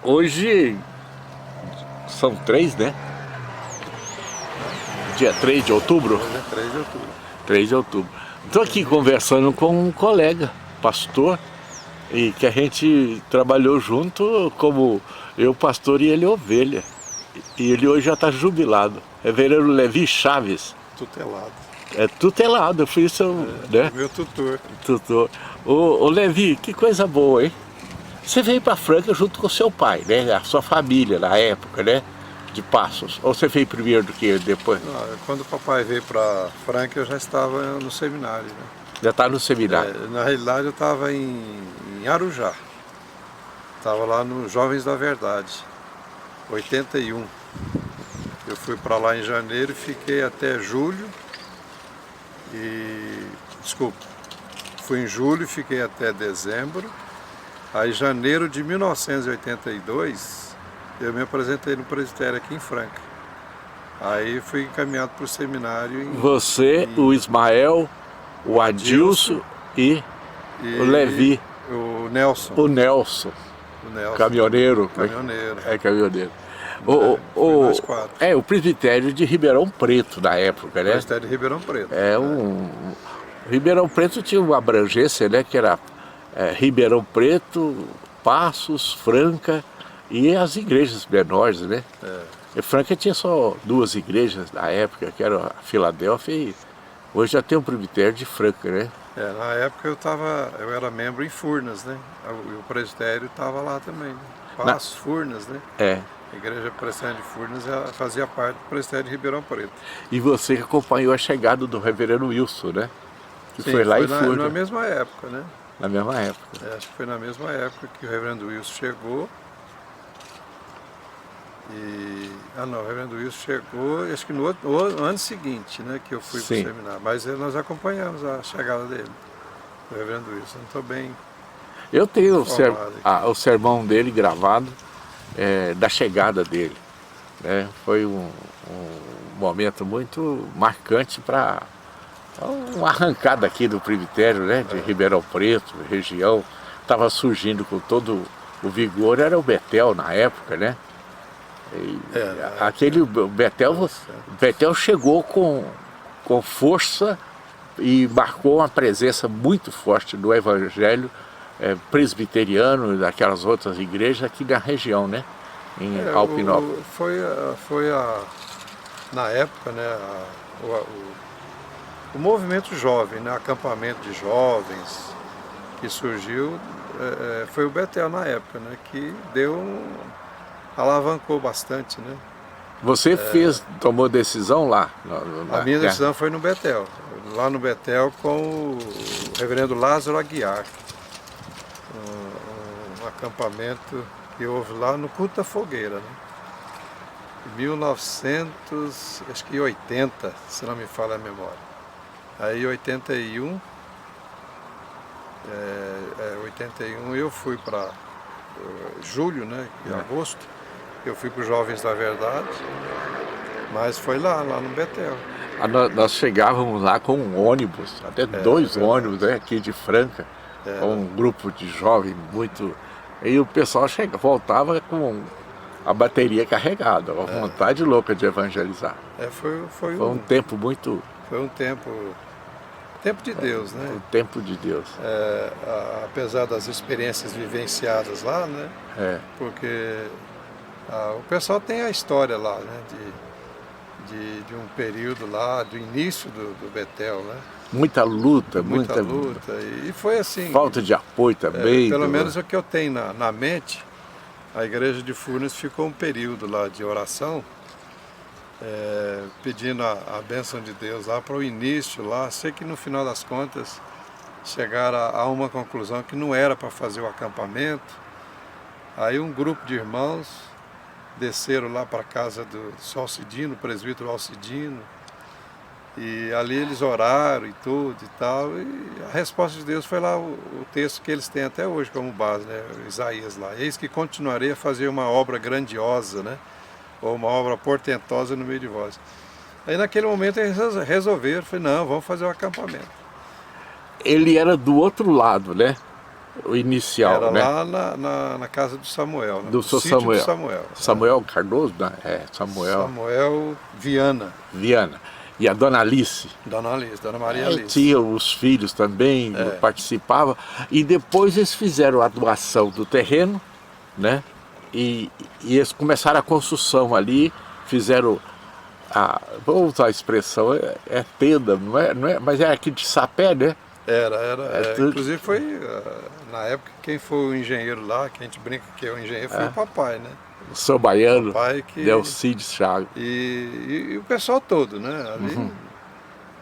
Hoje são 3, né? Dia 3 de outubro? Hoje é 3 de outubro. 3 de outubro. Estou aqui conversando com um colega, pastor, e que a gente trabalhou junto como eu pastor e ele ovelha. E ele hoje já está jubilado. Reverendo Levi Chaves. Tutelado. É tutelado, eu fui seu, né? Meu tutor. Tutor. Ô Levi, que coisa boa, hein? Você veio para Franca junto com seu pai, né? A sua família na época, né? De Passos. Ou você veio primeiro do que ele depois? Não, quando o papai veio para Franca, eu já estava no seminário, né? Já está no seminário. Na realidade, eu estava em Arujá. Estava lá no Jovens da Verdade, 81. Eu fui para lá em janeiro e fiquei até julho. Desculpa, fui em julho e fiquei até dezembro. Aí, em janeiro de 1982, eu me apresentei no presbitério aqui em Franca. Aí fui encaminhado para o seminário. Você, o Ismael, o Adilson e o Levi. O Nelson. O Nelson. Caminhoneiro. Caminhoneiro. É caminhoneiro. Nós 4. O presbitério de Ribeirão Preto na época, né? O presbitério de Ribeirão Preto. Ribeirão Preto tinha uma abrangência, né? Que era Ribeirão Preto, Passos, Franca e as igrejas menores, né? E Franca tinha só 2 igrejas na época, que era a Filadélfia e hoje já tem um presbitério de Franca, né? Na época eu era membro em Furnas, né? O presbitério estava lá também. Passos, Furnas, né? A igreja presbiteriana de Furnas fazia parte do presbitério de Ribeirão Preto. E você acompanhou a chegada do reverendo Wilson, né? Que Sim, foi lá em Furnas. na mesma época, né? Na mesma época. Acho que foi na mesma época que o reverendo Wilson chegou. O reverendo Wilson chegou, acho que no ano seguinte, né, que eu fui para o seminário. Mas nós acompanhamos a chegada dele, o reverendo Wilson. Não estou bem. Eu tenho o sermão dele gravado, da chegada dele, né? Foi um momento muito marcante para uma arrancada aqui do presbitério, né, de Ribeirão Preto, região. Estava surgindo com todo o vigor, era o Betel na época, né? Aquele Betel chegou com força e marcou uma presença muito forte do evangelho presbiteriano e daquelas outras igrejas aqui da região, né? Em Alpinópolis. Na época, né, o movimento jovem, né, acampamento de jovens que surgiu, foi o Betel na época, né, que alavancou bastante, né? Você tomou decisão lá? A minha decisão foi no Betel, lá no Betel com o reverendo Lázaro Aguiar, um acampamento que houve lá no Culto da Fogueira, né? Em 1980, se não me falha a memória. Aí em 81 eu fui para julho, né, em agosto. Eu fui para os Jovens da Verdade, mas foi lá no Betel. Nós chegávamos lá com um ônibus, até 2 ônibus, né, aqui de Franca, com um grupo de jovens muito... E o pessoal voltava com a bateria carregada, uma vontade louca de evangelizar. Foi um tempo muito... Foi um tempo de Deus, né? O tempo de Deus. Apesar das experiências vivenciadas lá, né? Porque... o pessoal tem a história lá, né, de um período lá, do início do Betel, né? Muita luta. E foi assim... Falta de apoio também. Pelo menos o que eu tenho na mente, a igreja de Furnas ficou um período lá de oração, pedindo a bênção de Deus lá para o início lá. Sei que no final das contas chegaram a uma conclusão que não era para fazer o acampamento. Aí um grupo de irmãos desceram lá para a casa do Alcidino, o presbítero Alcidino, e ali eles oraram e tudo e tal, e a resposta de Deus foi lá o texto que eles têm até hoje como base, né, Isaías lá: eis que continuarei a fazer uma obra grandiosa, né, ou uma obra portentosa no meio de vós. Aí naquele momento eles resolveram, falei, não, vamos fazer um acampamento. Ele era do outro lado, né? O inicial, Era né? lá na casa do Samuel, né? Do No seu sítio Samuel. do Samuel. Samuel Cardoso, né? Samuel Samuel Viana, Viana. E a dona Alice. Dona Alice, Dona Maria Alice. Tinha os filhos também, participavam. E depois eles fizeram a doação do terreno, né? E eles começaram a construção ali, fizeram vou usar a expressão, tenda, não é, mas é aqui de sapé, né? Inclusive foi, na época, quem foi o engenheiro lá, que a gente brinca que é o engenheiro, foi o papai, né? O São Baiano, o papai que... Delcides Chagas. E o pessoal todo, né? Ali,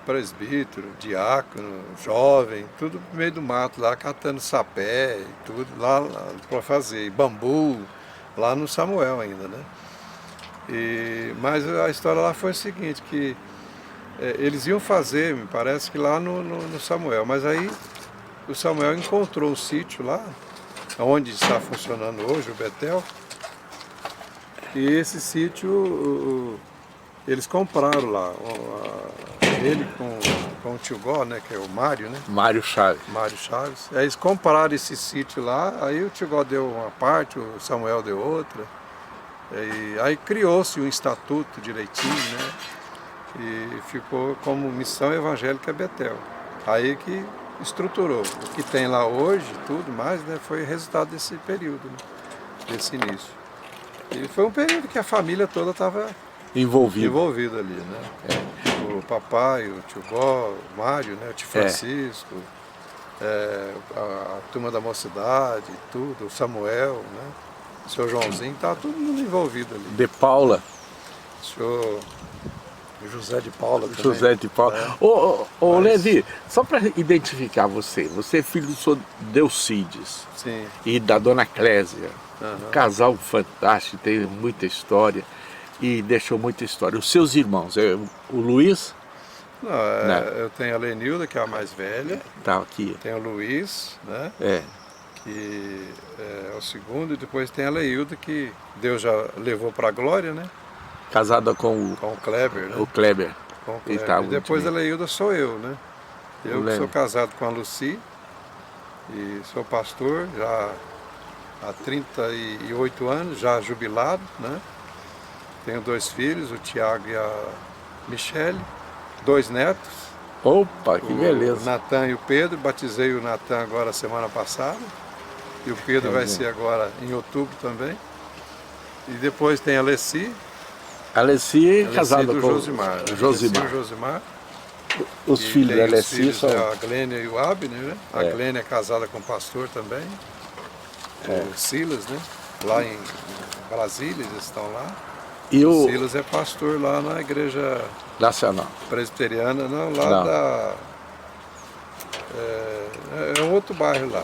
presbítero, diácono, jovem, tudo no meio do mato, lá catando sapé e tudo, lá para fazer, e bambu, lá no Samuel ainda, né? Mas a história lá foi o seguinte, que eles iam fazer, me parece que lá no Samuel, mas aí o Samuel encontrou um sítio lá, onde está funcionando hoje o Betel, e esse sítio eles compraram lá, ele com o tio Gó, né, que é o Mário, né? Mário Chaves. Mário Chaves. Aí eles compraram esse sítio lá, aí o tio Gó deu uma parte, o Samuel deu outra, e aí criou-se um estatuto direitinho, né? E ficou como missão evangélica Betel. Aí que estruturou. O que tem lá hoje, tudo mais, né, foi resultado desse período, né, desse início. E foi um período que a família toda estava envolvida ali, né? O papai, o tio Gó, o Mário, né, o tio Francisco, a turma da mocidade, tudo, o Samuel, né, o seu Joãozinho, estava todo mundo envolvido ali. De Paula. O senhor José de Paula também. José de Paula. Levi, só para identificar você é filho do senhor Delcides. Sim. E da dona Clésia. Um casal fantástico, tem muita história e deixou muita história. Os seus irmãos, o Luiz? Não, eu tenho a Lenilda, que é a mais velha. Tá aqui. Tem o Luiz, né? Que é o segundo, e depois tem a Leilda, que Deus já levou para a glória, né? Casada com o Kleber, né? O Kleber. Com o Kleber. E depois a Leilda sou eu, né? Eu que sou casado com a Lucy e sou pastor já há 38 anos, já jubilado, né? Tenho 2 filhos, o Tiago e a Michele, 2 netos. Opa, que beleza. O Natan e o Pedro, batizei o Natan agora semana passada. E o Pedro vai ser agora em outubro também. E depois tem a Leci. A Leci casada com Josimar. Josimar. Os filhos da Leci são... A Glênia e o Abner, né? A Glênia é casada com o pastor também. O Silas, né? Lá em Brasília, eles estão lá. E o Silas é pastor lá na igreja nacional presbiteriana, não, lá da... É um outro bairro lá.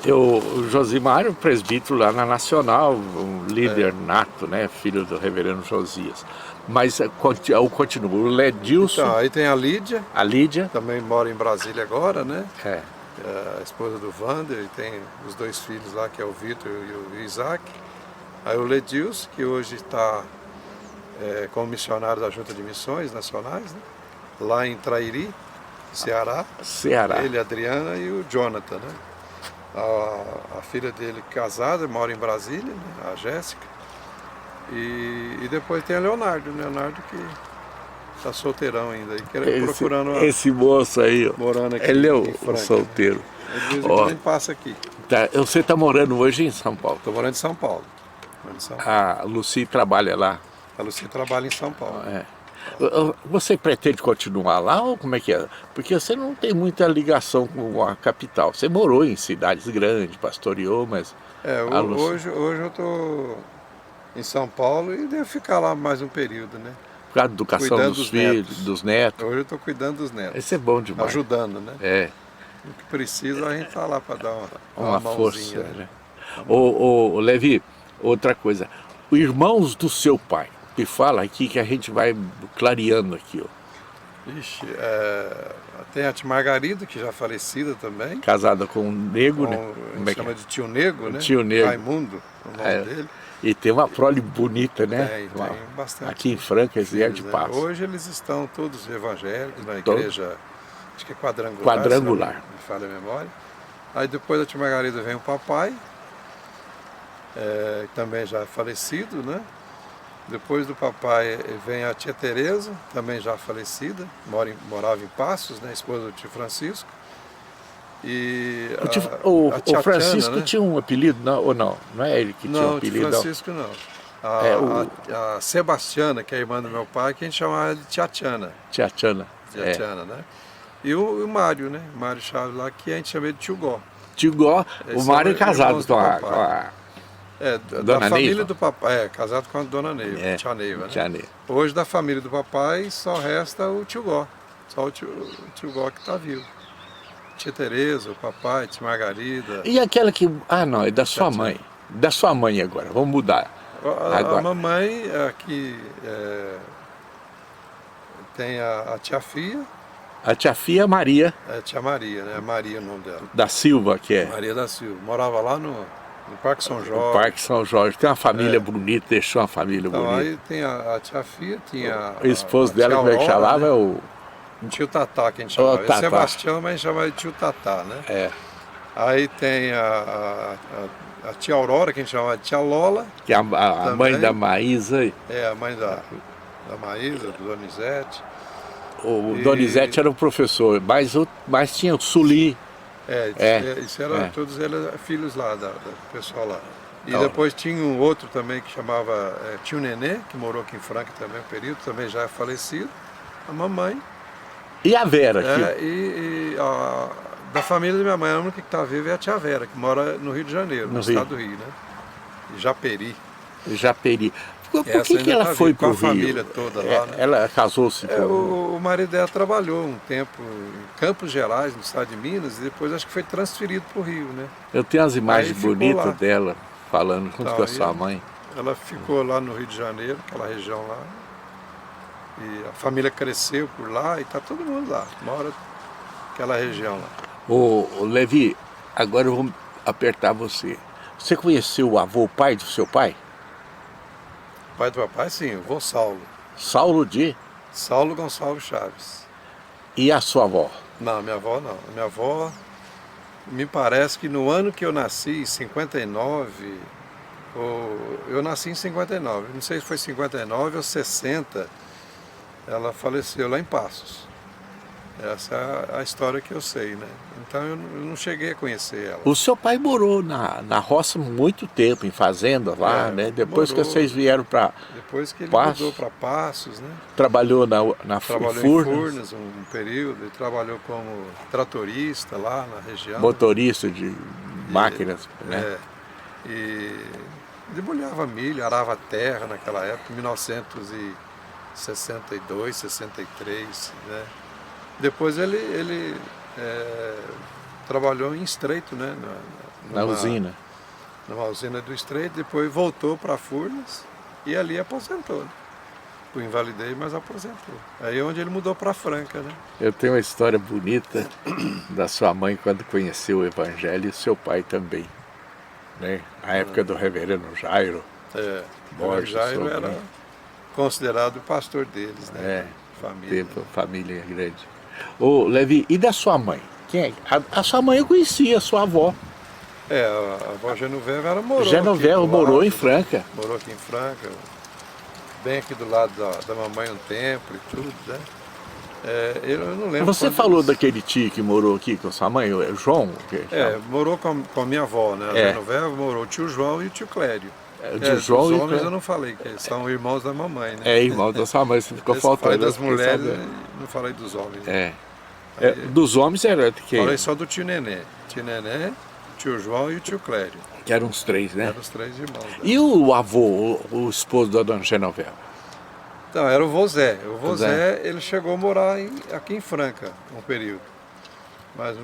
O Josimar, o presbítero lá na Nacional, um líder nato, né? Filho do reverendo Josias. Mas eu continuo. O Ledilson... Então, aí tem a Lídia. A Lídia. Também mora em Brasília agora, né? A esposa do Wander, e tem os 2 filhos lá, que é o Vitor e o Isaac. Aí o Ledilson, que hoje está como missionário da Junta de Missões Nacionais, né? Lá em Trairi, Ceará. Ele, a Adriana e o Jonathan, né? A filha dele casada, mora em Brasília, né? A Jéssica. E depois tem a Leonardo que está solteirão ainda, procurando esse moço aí, ó, morando aqui. Ele é o solteiro. De vez em quando a gente passa aqui. Você está morando hoje em São Paulo? Estou morando em São Paulo. A Lucy trabalha lá? A Lucy trabalha em São Paulo. Você pretende continuar lá ou como é que é? Porque você não tem muita ligação com a capital. Você morou em cidades grandes, pastoreou, mas... Hoje eu estou em São Paulo e devo ficar lá mais um período, né? Por causa da educação dos filhos, dos netos. Hoje eu estou cuidando dos netos. Isso é bom demais. Ajudando, né? O que precisa a gente está lá para dar uma força, né? Levi, outra coisa. Os irmãos do seu pai, me fala aqui que a gente vai clareando aqui, ó. Ixi, tem a tia Margarida, que já é falecida também. Casada com um negro, né? A gente chama de tio Nego, né? Tio Nego. Raimundo, o nome dele. E tem uma prole bonita, né? Tem bastante. Aqui em Franca, esse de Paz. Hoje eles estão todos evangélicos na igreja, acho que é quadrangular. Quadrangular. Se não me falha a memória. Aí depois da tia Margarida vem o papai, também já falecido, né? Depois do papai vem a tia Tereza, também já falecida, morava em Passos, né? Esposa do tio Francisco. E O tia Francisco Tiana, né? tinha um apelido, não, ou não? Não é ele que tinha um Não, o tio apelido? Francisco não. A Sebastiana, que é a irmã do meu pai, que a gente chamava de tia Tiana. Tia Tiana. Tia Tiana, né? E o Mário, né? O Mário Chaves lá, que a gente chama de tio Gó. Tio Gó, o Mário é casado com a da família Neiva. do papai, casado com a dona Neiva, tia Neiva, né? Tia Neiva. Hoje da família do papai só resta o tio Gó, só o tio Gó que está vivo. Tia Tereza, o papai, tia Margarida. E aquela que, não, é da sua mãe. Da sua mãe agora, vamos mudar. A mamãe aqui tem a tia Fia. A tia Fia Maria. É a tia Maria, né? Maria é o nome dela. Da Silva, que é. Maria da Silva. Morava lá no Parque São Jorge. O Parque São Jorge. Tem uma família bonita, deixou uma família bonita. Aí tem a tia Fia, tinha o esposo dela, como é que chamava? Né? É o tio Tatá, que a gente chamava. Tatá. Sebastião, mas a gente chamava de tio Tatá, né? Aí tem a tia Aurora, que a gente chamava de tia Lola. Que é a mãe da Maísa. A mãe da Maísa, do Donizete. O Donizete era o professor, mas tinha o Suli. Isso era todos eles filhos lá, do pessoal lá. E depois tinha um outro também que chamava tio Nenê, que morou aqui em Franca também um período, também já é falecido. A mamãe. E a Vera aqui? Da família da minha mãe, a única que está viva é a tia Vera, que mora no Rio de Janeiro, no estado do Rio, né? Japeri. Japeri. Por que ela foi para o Rio? Com a família toda lá, né? Ela casou-se com... O marido dela trabalhou um tempo em Campos Gerais, no estado de Minas, e depois acho que foi transferido para o Rio, né? Eu tenho as imagens bonitas dela, falando junto com a sua mãe. Ela ficou lá no Rio de Janeiro, aquela região lá. E a família cresceu por lá e está todo mundo lá, mora naquela região lá. Ô Levi, agora eu vou apertar você. Você conheceu o avô, o pai do seu pai? O pai do papai, sim, o vô Saulo. Saulo de? Saulo Gonçalves Chaves. E a sua avó? Não, minha avó não. Minha avó, me parece que no ano que eu nasci, em 59, eu nasci em 59, não sei se foi 59 ou 60, ela faleceu lá em Passos. Essa é a história que eu sei, né? Então eu não cheguei a conhecer ela. O seu pai morou na roça muito tempo, em fazenda lá, né? Depois que vocês vieram para Depois que ele mudou para Passos, né? Trabalhou Trabalhou em Furnas um período, ele trabalhou como tratorista lá na região. Motorista de máquinas, né? E debulhava milho, arava terra naquela época, 1962, 63, né? Depois ele trabalhou em Estreito, né? Na usina. Numa usina do Estreito, depois voltou para Furnas e ali aposentou. Né? O invalidei, mas aposentou. Aí é onde ele mudou para Franca, né? Eu tenho uma história bonita da sua mãe quando conheceu o Evangelho e o seu pai também. Né? A época do reverendo Jairo. O Jairo era considerado o pastor deles, né? Família. Família grande. Ô, Levi, e da sua mãe? Quem é? A sua mãe eu conhecia, a sua avó. A avó Genoveva, ela morou Genoveva morou em Franca. Morou aqui em Franca, bem aqui do lado da mamãe um tempo e tudo, né? Eu não lembro. Você falou daquele tio que morou aqui com sua mãe, o João? Morou com a minha avó, né? A Genoveva morou o tio João e o tio Clério. Os homens eu não falei, que são irmãos da mamãe, né? Irmãos da sua mãe, você ficou faltando. Falei das mulheres, não falei dos homens. Dos homens era de quem? Falei só do tio Nenê. Tio Nenê, tio João e o tio Clério. Que eram os três, né? Eram os três irmãos. Né? E o avô, o esposo da dona Genoveva? Então, era o vô Zé. O vô Zé, ele chegou a morar aqui em Franca, um período. Mas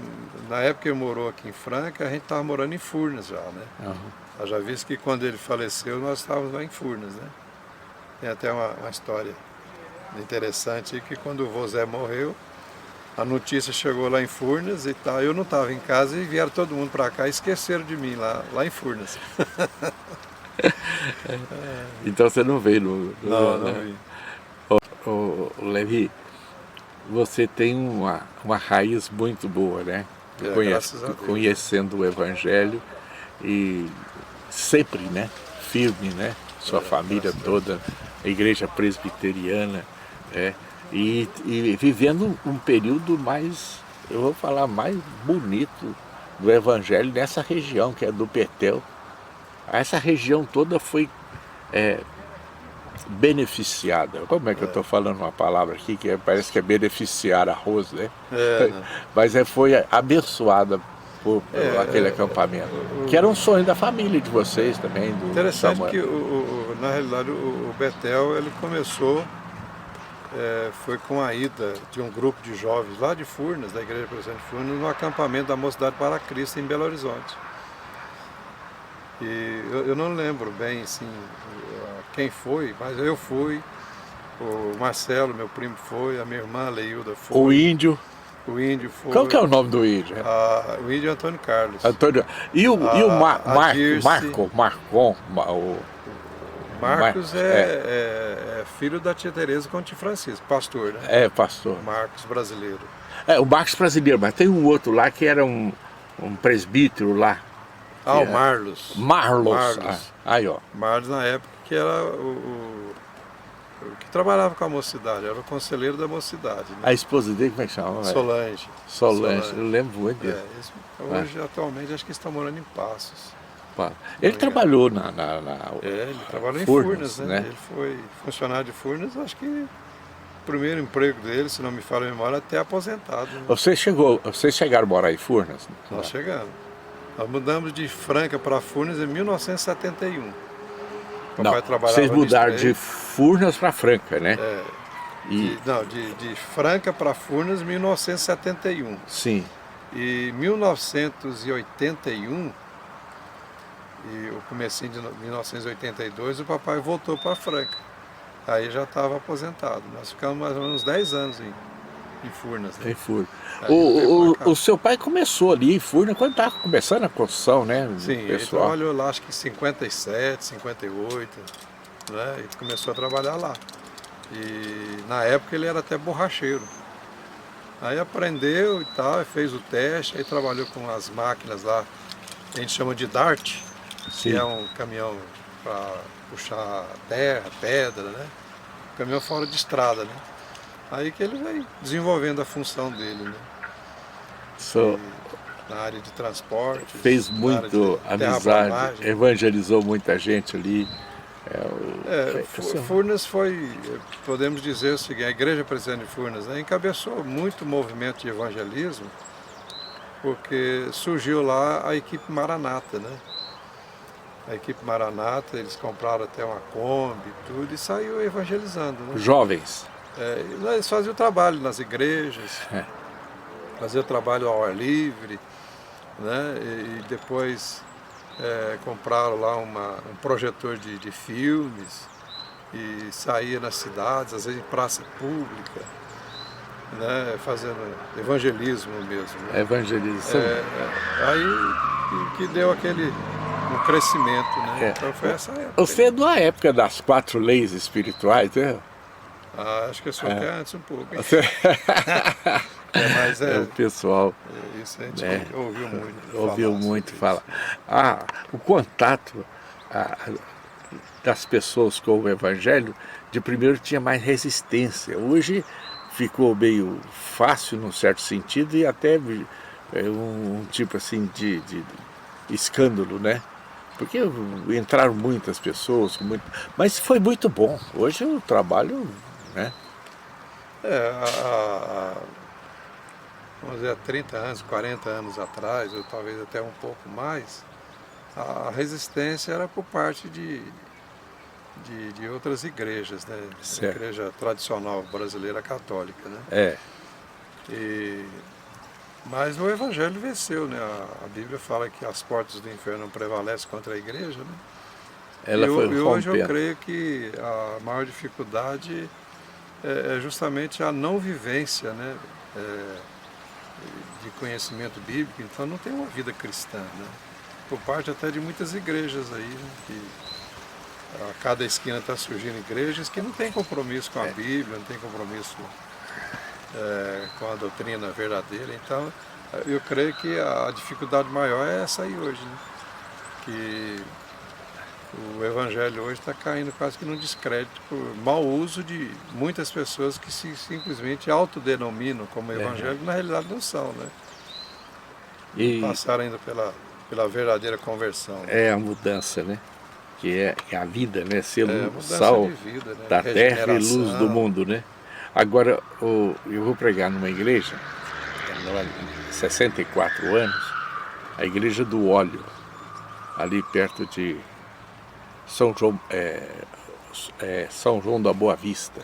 na época que ele morou aqui em Franca, a gente estava morando em Furnas já, né? Eu já vi que quando ele faleceu, nós estávamos lá em Furnas, né? Tem até uma história interessante que quando o vô Zé morreu, a notícia chegou lá em Furnas e tal, eu não estava em casa e vieram todo mundo para cá e esqueceram de mim lá em Furnas. Então você não veio não vi. Levi, você tem uma raiz muito boa, né? Graças a Deus. conhecendo o Evangelho e sempre, né, firme, né, sua família toda, a igreja presbiteriana, e vivendo um período mais, eu vou falar, mais bonito do Evangelho nessa região que é do Petel. Essa região toda foi beneficiada. Como é que eu estou falando uma palavra aqui que parece que é beneficiar arroz, né? Mas foi abençoada por aquele acampamento, que era um sonho da família de vocês também. Do Interessante Samuel. que, na realidade, o Betel, ele começou, foi com a ida de um grupo de jovens lá de Furnas, da Igreja Presbiteriana de Furnas, no acampamento da Mocidade para Cristo, em Belo Horizonte. E eu não lembro bem, assim, quem foi, mas eu fui, o Marcelo, meu primo, foi, a minha irmã, a Leilda, foi. O índio. O índio foi. Qual que é o nome do índio? O índio Antônio Carlos. Antônio. E o Dirce. Marcos Mar- é filho da tia Tereza Conte Francisco, pastor, né? É, pastor. Marcos brasileiro. O Marcos brasileiro, mas tem um outro lá que era um presbítero lá. O Marlos. Marlos. Aí, ó. Marlos, na época, que era o que trabalhava com a mocidade, era o conselheiro da mocidade. Né? A esposa dele, como é que chama? Solange, eu lembro muito dele. Hoje, atualmente, acho que eles estão morando em Passos. Ele trabalhou na ele trabalhou em Furnas, né? Ele foi funcionário de Furnas, acho que o primeiro emprego dele, se não me falha a memória, até aposentado. Né? Vocês chegaram a morar em Furnas? Nós chegamos. Nós mudamos de Franca para Furnas em 1971. Não, vocês mudaram de Furnas para Franca, né? De Franca para Furnas em 1971. Sim. E em 1981, e o comecinho de 1982, o papai voltou para Franca. Aí já estava aposentado. Nós ficamos mais ou menos 10 anos em Furnas. Né? Em Furnas. O seu pai começou ali em Furnas quando estava começando a construção, né? Sim, ele trabalhou lá acho que em 57, 58, né? Ele começou a trabalhar lá. E na época ele era até borracheiro. Aí aprendeu e tal, fez o teste, aí trabalhou com as máquinas lá, a gente chama de Dart, que é um caminhão para puxar terra, pedra, né? Caminhão fora de estrada, né? Aí que ele vai desenvolvendo a função dele, né? Na área de transporte. Fez muito amizade, evangelizou muita gente ali. Furnas foi, podemos dizer o seguinte, a Igreja Presbiteriana de Furnas, né, encabeçou muito movimento de evangelismo, porque surgiu lá a equipe Maranata, né? A equipe Maranata, eles compraram até uma Kombi e tudo, e saiu evangelizando. Né? Jovens. Eles faziam o trabalho nas igrejas, faziam o trabalho ao ar livre, né? E depois compraram lá um projetor de filmes e saía nas cidades, às vezes em praça pública, né? Fazendo evangelismo mesmo. Né? Evangelização. Aí que deu um crescimento, né? Então foi essa época. Você é da época das 4 leis espirituais, né? Acho que eu sou até antes um pouco. Mas o pessoal isso a gente ouviu muito. Ouviu muito falar. O contato das pessoas com o Evangelho, de primeiro tinha mais resistência. Hoje ficou meio fácil, num certo sentido, e até um tipo assim de escândalo, né? Porque entraram muitas pessoas, mas foi muito bom. Hoje o trabalho, né? Vamos dizer, há 30 anos, 40 anos atrás, ou talvez até um pouco mais, a resistência era por parte de outras igrejas, né? A igreja tradicional brasileira católica, né? Mas o Evangelho venceu, né? A Bíblia fala que as portas do inferno não prevalecem contra a igreja, né? E hoje eu creio que a maior dificuldade é justamente a não vivência, né? De conhecimento bíblico, então não tem uma vida cristã, né? Por parte até de muitas igrejas aí, né? Que a cada esquina está surgindo igrejas que não tem compromisso com a Bíblia, não tem compromisso com a doutrina verdadeira, então Eu creio que a dificuldade maior é essa aí hoje, né? Que o evangelho hoje está caindo quase que num descrédito por mau uso de muitas pessoas que simplesmente autodenominam como evangelho, na realidade não são, né? E passaram ainda pela verdadeira conversão. É a mudança, né? Que é a vida, né? Ser luz, mudança sal de vida, né? da terra e luz do mundo, né? Agora, eu vou pregar numa igreja, 64 anos, a igreja do óleo, ali perto de São João, São João da Boa Vista,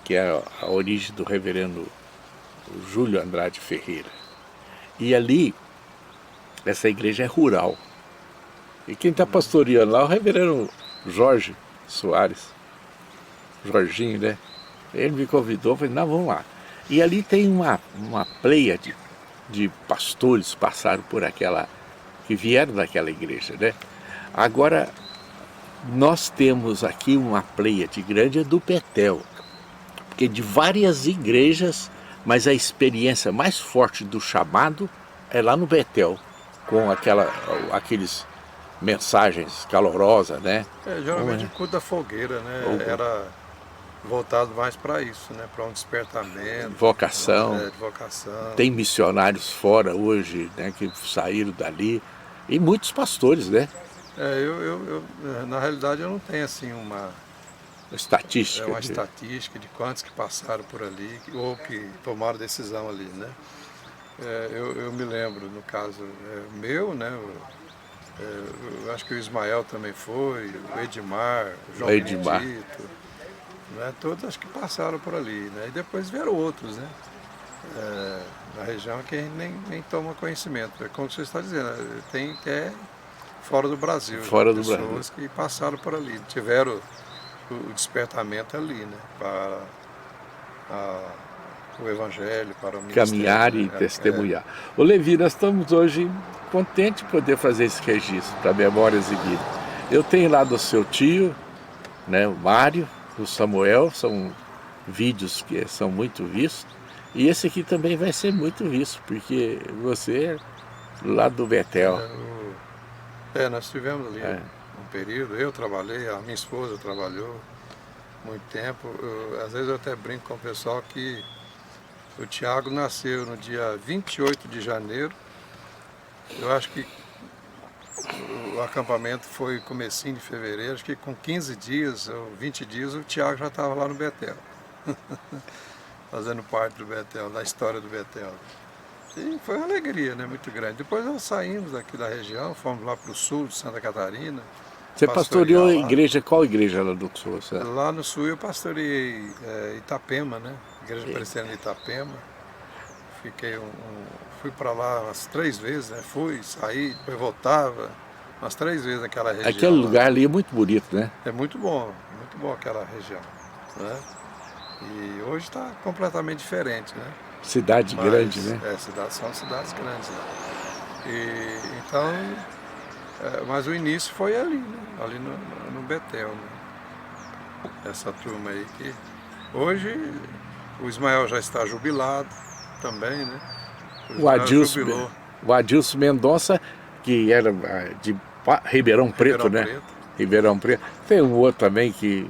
que é a origem do reverendo Júlio Andrade Ferreira. E ali, essa igreja é rural. E quem está pastoreando lá é o reverendo Jorge Soares, Jorginho, né? Ele me convidou, falei, não, vamos lá. E ali tem uma pleia de pastores que passaram por que vieram daquela igreja, né? Agora, nós temos aqui uma pleiade grande do Betel, porque de várias igrejas, mas a experiência mais forte do chamado é lá no Betel, com aqueles mensagens calorosas, né? Geralmente o culto da fogueira, né? Era voltado mais para isso, né? Para um despertamento, vocação. De vocação. Tem missionários fora hoje, né? Que saíram dali, e muitos pastores, né? Na realidade eu não tenho assim uma estatística, estatística de quantos que passaram por ali ou que tomaram decisão ali, né? Eu me lembro, no caso meu, né? Eu acho que o Ismael também foi, o Edmar, o João Benedito, né? Todos acho que passaram por ali, né? E depois vieram outros, né? Na região que a gente nem toma conhecimento. É como você está dizendo, tem até fora do Brasil, pessoas que passaram por ali, tiveram o despertamento ali, né? Para o evangelho, para o ministério. Caminhar e testemunhar. Ô Levi, nós estamos hoje contentes de poder fazer esse registro para Memórias e Vida. Eu tenho lá do seu tio, né, o Mário, o Samuel, são vídeos que são muito vistos, e esse aqui também vai ser muito visto, porque você é lá do Betel. Nós estivemos ali um período, eu trabalhei, a minha esposa trabalhou muito tempo. Às vezes eu até brinco com o pessoal que o Tiago nasceu no dia 28 de janeiro. Eu acho que o acampamento foi comecinho de fevereiro, acho que com 15 dias ou 20 dias o Tiago já estava lá no Betel. Fazendo parte do Betel, da história do Betel. E foi uma alegria, né, muito grande. Depois nós saímos daqui da região, fomos lá para o sul de Santa Catarina. Você pastoreou a igreja, qual igreja lá do sul? Lá no sul eu pastoreei Itapema, né? Igreja Presbiteriana de Itapema. Fui para lá umas 3 vezes, né? Fui, saí, depois voltava, umas 3 vezes naquela região. Aquele lugar ali é muito bonito, né? É muito bom aquela região, né? E hoje está completamente diferente, né? Cidade grande, né? São cidades grandes, né? Então, mas o início foi ali, né? Ali no Betel, né? Essa turma aí que hoje o Ismael já está jubilado também, né? O Adilson Mendonça, que era de Ribeirão Preto, né? Ribeirão Preto. Tem um outro também que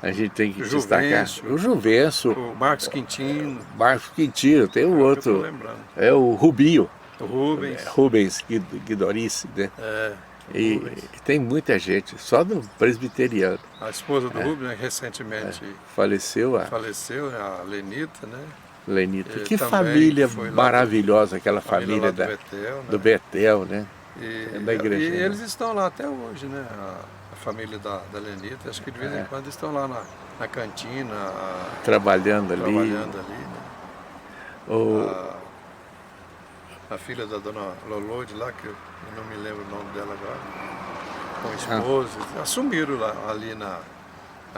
a gente tem que destacar. O Juvencio. O Marcos Quintino. Marcos Quintino, tem o outro. É o Rubinho. O Rubens. Rubens Guidorice, né? E tem muita gente, só do presbiteriano. A esposa do Rubens, né, recentemente faleceu, a Lenita, né? Lenita. Que família maravilhosa, aquela família do Betel, né? Da igreja. E eles estão lá até hoje, né? A família da Lenita, acho que de vez em quando estão lá na cantina. Trabalhando ali. Né? A filha da dona Lolo de lá, que eu não me lembro o nome dela agora, com o esposo, assumiram lá, ali na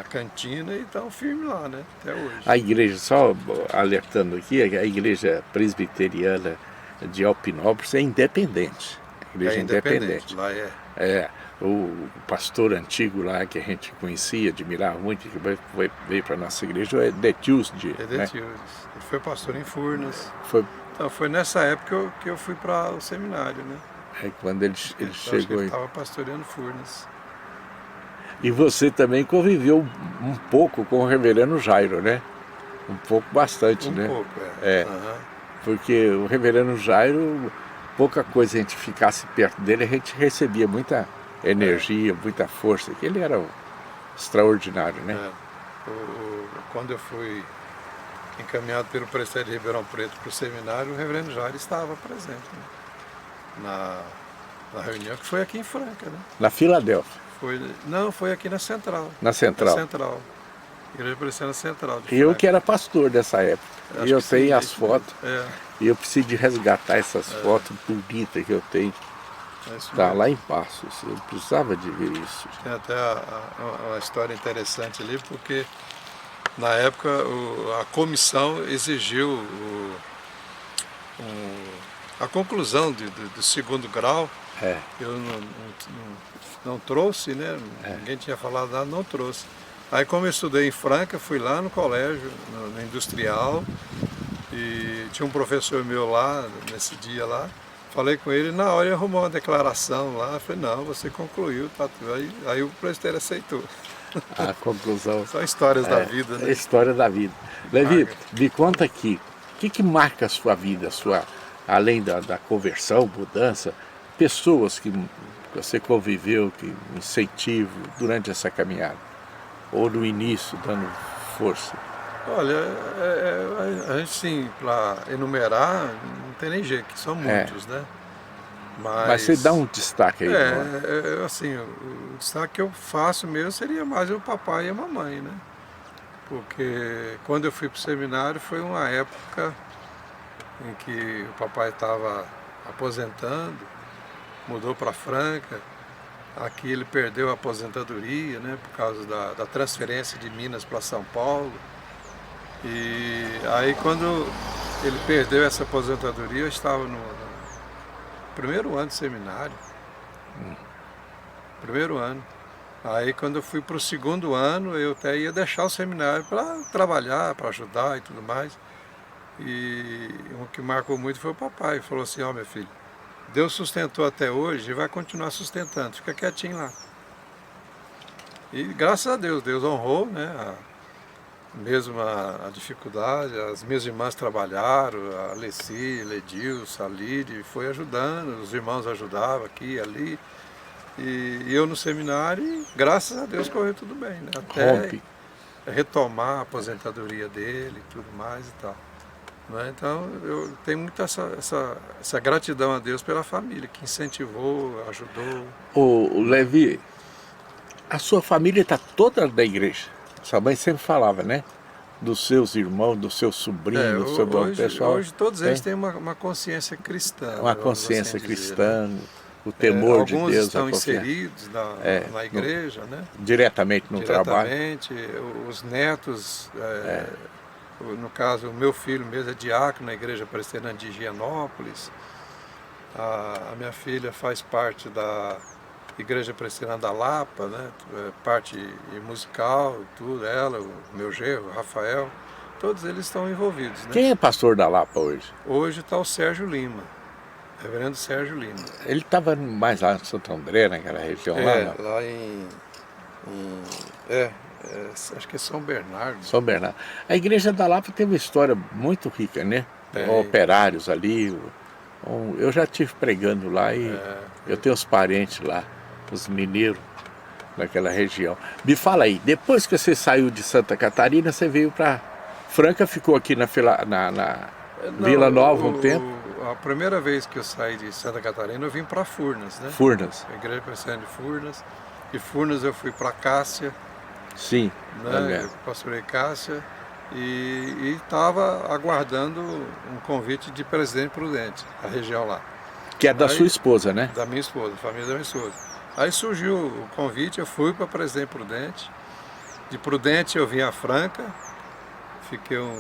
cantina e estão firmes lá, né? Até hoje. A igreja, só alertando aqui, a igreja presbiteriana de Alpinópolis é independente. A igreja independente. Lá o pastor antigo lá que a gente conhecia, admirava muito, que veio para a nossa igreja, é Detilde. Ele foi pastor em Furnas. Então foi nessa época que eu fui para o seminário, né? É quando ele Eu acho que chegou. ele estava pastoreando Furnas. E você também conviveu um pouco com o reverendo Jairo, né? Um pouco, bastante, né? Pouco, É, Aham. porque o reverendo Jairo, pouca coisa a gente ficasse perto dele, a gente recebia muita energia, muita força, que ele era extraordinário, né? Quando eu fui encaminhado pelo presbitério de Ribeirão Preto para o seminário, o reverendo Jairo estava presente, né? Na reunião que foi aqui em Franca, né? Na Filadélfia, Não, foi aqui na Central. na Central. Na Central. Igreja Presbiteriana Central de Eu Franca. que era pastor dessa época. Acho E eu que tenho sim, as isso fotos. mesmo. E eu preciso de resgatar essas fotos bonitas que eu tenho. Isso Tá mesmo. lá em Passos. Eu precisava de ver isso. Tem até uma história interessante ali, porque na época a comissão exigiu a conclusão do segundo grau. É. Eu não trouxe, né? Ninguém tinha falado nada, não trouxe. Aí como eu estudei em Franca, fui lá no colégio, no Industrial, e tinha um professor meu lá, nesse dia lá, falei com ele, na hora ele arrumou uma declaração lá, falei, não, você concluiu, tá tudo. Aí o presbitério aceitou. A conclusão. São histórias da vida, É a né? história da vida. Levi, me conta aqui, o que marca a sua vida, além da conversão, mudança, pessoas que você conviveu, que incentivo durante essa caminhada? Ou no início, dando força? Olha, a gente sim, para enumerar, não tem nem jeito, que são muitos, né? Mas você dá um destaque aí. Assim, o destaque que eu faço mesmo seria mais o papai e a mamãe, né? Porque quando eu fui para o seminário foi uma época em que o papai estava aposentando, mudou para Franca. Aqui ele perdeu a aposentadoria, né, por causa da transferência de Minas para São Paulo. E aí quando ele perdeu essa aposentadoria, eu estava no primeiro ano de seminário. Primeiro ano. Aí quando eu fui para o segundo ano, eu até ia deixar o seminário para trabalhar, para ajudar e tudo mais. E o que marcou muito foi o papai. Ele falou assim, ó, meu filho, Deus sustentou até hoje e vai continuar sustentando, fica quietinho lá. E graças a Deus, Deus honrou, né, mesmo a dificuldade, as minhas irmãs trabalharam, a Alessi, Ledilson, a Lide, foi ajudando, os irmãos ajudavam aqui e ali. E eu no seminário, e, graças a Deus correu tudo bem, né, até retomar a aposentadoria dele e tudo mais e tal. Então eu tenho muito essa gratidão a Deus pela família, que incentivou, ajudou. Ô Levi, a sua família está toda da igreja. Sua mãe sempre falava, né? Dos seus irmãos, do seu sobrinho, do seu pessoal. Hoje todos eles têm uma consciência cristã. Uma consciência assim cristã, dizer, né? o temor de Alguns Deus. estão inseridos na igreja, né? Diretamente no trabalho. Os netos, no caso o meu filho mesmo é diácono na igreja presbiteriana de Higienópolis. A minha filha faz parte da igreja presbiteriana da Lapa, né? Parte musical, tudo, ela, o meu genro, o Rafael, todos eles estão envolvidos, né? Quem é pastor da Lapa hoje? Hoje está o Sérgio Lima, reverendo Sérgio Lima. Ele estava mais lá em Santo André, naquela região lá? Lá acho que é São Bernardo. São Bernardo. A igreja da Lapa tem uma história muito rica, né? Operários ali. Eu já estive pregando lá e eu tenho os parentes lá, os mineiros naquela região. Me fala aí, depois que você saiu de Santa Catarina, você veio para Franca, ficou aqui na Vila Nova um tempo? A primeira vez que eu saí de Santa Catarina, eu vim para Furnas, né? Furnas. A igreja presbiteriana de Furnas. De Furnas eu fui para Cássia. Sim. Né? Eu pastorei Cássia e estava aguardando um convite de Presidente Prudente, a região lá. Que é da sua esposa, né? Da minha esposa, família da minha esposa. Aí surgiu o convite, eu fui para Presidente Prudente. De Prudente eu vim a Franca, fiquei um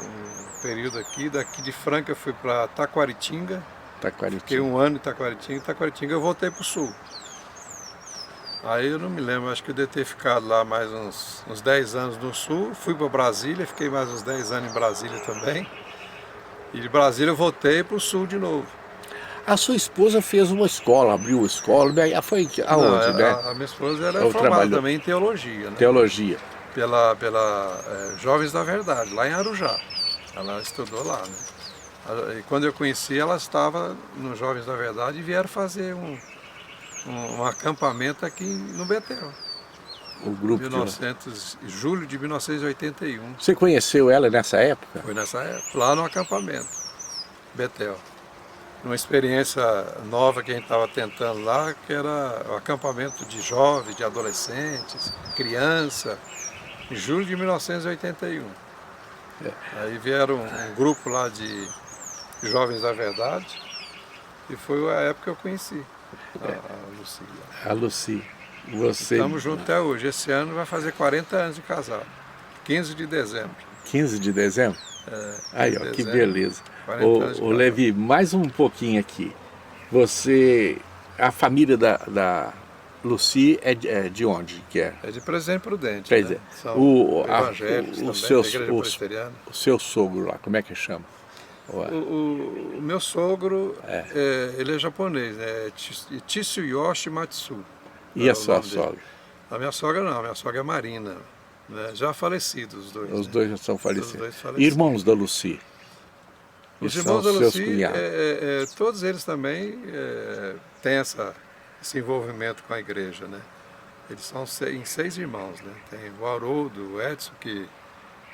período aqui. Daqui de Franca eu fui para Taquaritinga. Fiquei um ano em Taquaritinga. Taquaritinga eu voltei para o sul. Aí eu não me lembro, acho que eu devo ter ficado lá mais uns 10 anos no sul. Fui para Brasília, fiquei mais uns 10 anos em Brasília também. E de Brasília eu voltei para o sul de novo. A sua esposa fez uma escola, abriu uma escola, daí foi aonde, Não, né? a minha esposa ela é Ou formada trabalhou? também em teologia, né? Teologia. Pela Jovens da Verdade, lá em Arujá. Ela estudou lá, né? E quando eu conheci, ela estava no Jovens da Verdade e vieram fazer um acampamento aqui no Betel. O grupo Julho de 1981. Você conheceu ela nessa época? Foi nessa época, lá no acampamento, Betel. Uma experiência nova que a gente estava tentando lá, que era o acampamento de jovens, de adolescentes, criança, em julho de 1981. Aí vieram um grupo lá de Jovens da Verdade e foi a época que eu conheci a Lucy. A Lucy. Você... Estamos juntos até hoje. Esse ano vai fazer 40 anos de casado. 15 de dezembro. 15 de dezembro? Aí, ó, que beleza. Ô Levi, mais um pouquinho aqui. Você, a família da Lucy é de onde que é? É de Presidente Prudente. Quer né? dizer, São evangélicos também, da também, o seu sogro lá, como é que chama? O meu sogro, ele é japonês, né? Tsuyoshi Matsu. E a sua sogra? A minha sogra não, a minha sogra é Marina, né? Já falecidos os dois. Os né? dois já são falecidos. Os dois falecidos. Irmãos da Lucy? Os irmãos da seus Lucy, cunhados? todos eles também têm esse envolvimento com a igreja, né? Eles são em 6 irmãos, né? Tem o Haroldo, o Edson, que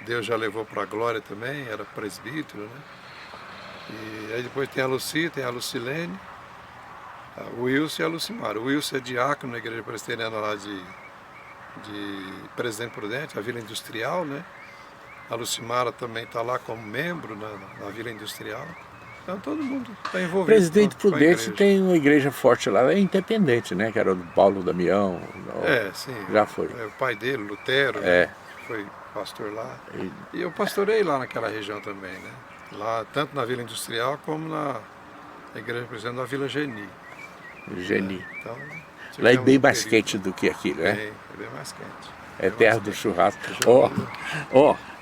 Deus já levou para a glória também, era presbítero, né? E aí depois tem a Lucy, tem a Lucilene, o Wilson e a Lucimara. O Wilson é diácono na igreja presbiteriana lá de Presidente Prudente, a Vila Industrial, né? A Lucimara também está lá como membro na Vila Industrial. Então todo mundo está envolvido. Presidente com a Prudente igreja. tem uma igreja forte lá, é independente, né? Que era do Paulo Damião. Sim. Já foi. O pai dele, Lutero, né? Foi pastor lá. E eu pastorei lá naquela região também, né? Lá, tanto na Vila Industrial como na igreja presbiteriana da Vila Geni. Geni. Então, lá é bem mais quente do que aqui, né? É bem mais quente. É terra do churrasco.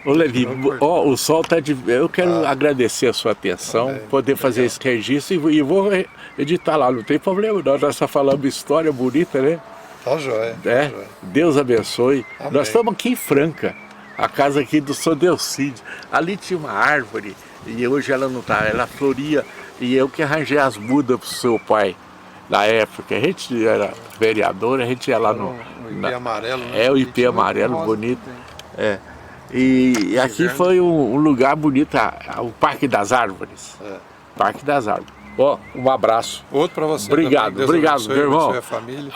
Ô Levi, o sol está de... Eu quero agradecer a sua atenção, poder fazer esse registro e vou editar lá, não tem problema não, nós só falamos história bonita, né? Tá joia. Tá joia. Deus abençoe. Amém. Nós estamos aqui em Franca, a casa aqui do São Delcídio. Ali tinha uma árvore e hoje ela não está, ela floria e eu que arranjei as mudas para o seu pai. Na época, a gente era vereador, a gente ia lá no IP amarelo, né? O IP amarelo, bonito. E aqui foi um lugar bonito, o Parque das Árvores. Parque das Árvores. Um abraço. Outro para você. Obrigado, também. obrigado, meu irmão. Família.